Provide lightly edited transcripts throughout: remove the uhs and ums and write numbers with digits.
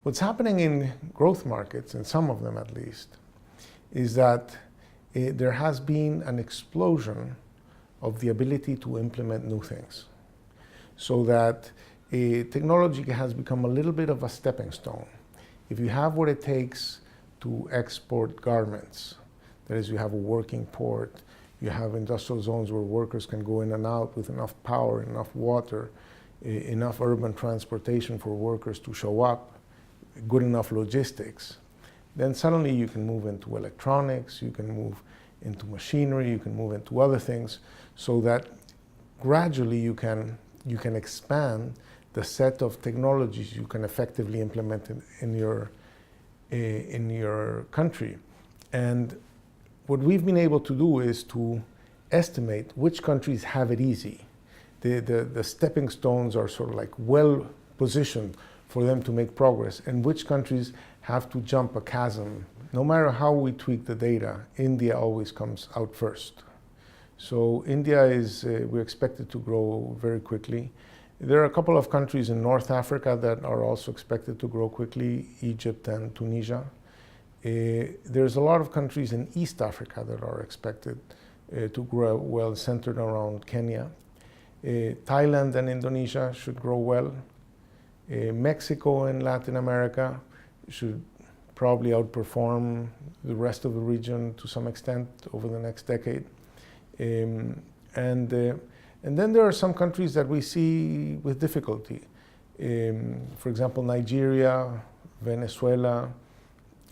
What's happening in growth markets, in some of them at least, is that there has been an explosion of the ability to implement new things. So that technology has become a little bit of a stepping stone. If you have what it takes to export garments, that is, you have a working port, you have industrial zones where workers can go in and out with enough power, enough water, enough urban transportation for workers to show up, good enough logistics, then suddenly you can move into electronics, you can move into machinery, you can move into other things, so that gradually you can expand the set of technologies you can effectively implement in your country. And what we've been able to do is to estimate which countries have it easy. The stepping stones are sort of like well positioned for them to make progress, and which countries have to jump a chasm. No matter how we tweak the data, India always comes out first. So India we're expected to grow very quickly. There are a couple of countries in North Africa that are also expected to grow quickly, Egypt and Tunisia. There's a lot of countries in East Africa that are expected to grow well, centered around Kenya. Thailand and Indonesia should grow well. Mexico and Latin America should probably outperform the rest of the region to some extent over the next decade. And then there are some countries that we see with difficulty. For example, Nigeria, Venezuela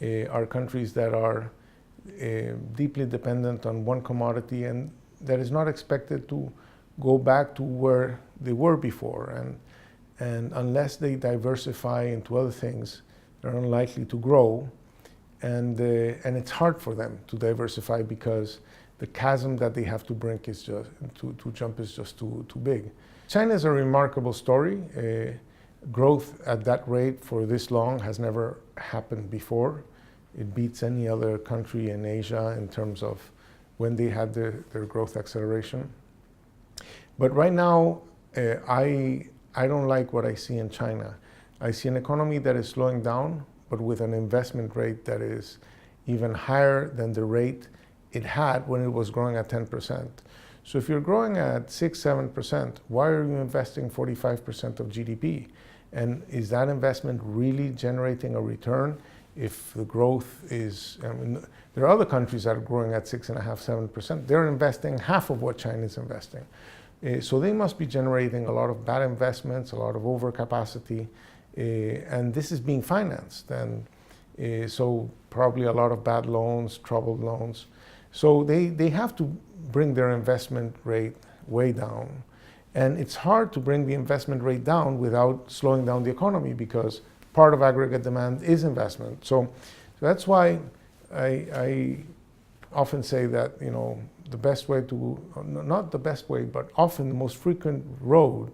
are countries that are deeply dependent on one commodity and that is not expected to go back to where they were before. And unless they diversify into other things, they're unlikely to grow. And it's hard for them to diversify because the chasm that they have to break is just to jump is just too big. China is a remarkable story. Growth at that rate for this long has never happened before. It beats any other country in Asia in terms of when they had their growth acceleration. But right now, I don't like what I see in China. I see an economy that is slowing down, but with an investment rate that is even higher than the rate it had when it was growing at 10%. So if you're growing at 6-7%, why are you investing 45% of GDP? And is that investment really generating a return if the growth is, there are other countries that are growing at 6.5-7%. They're investing half of what China is investing. So they must be generating a lot of bad investments, a lot of overcapacity, and this is being financed. And so probably a lot of bad loans, troubled loans. So they have to bring their investment rate way down. And it's hard to bring the investment rate down without slowing down the economy because part of aggregate demand is investment. So that's why I often say that, the best way not the best way, but often the most frequent road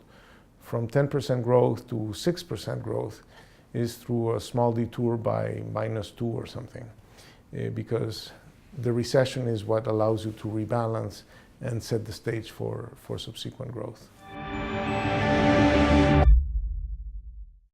from 10% growth to 6% growth is through a small detour by -2 or something, because the recession is what allows you to rebalance and set the stage for subsequent growth.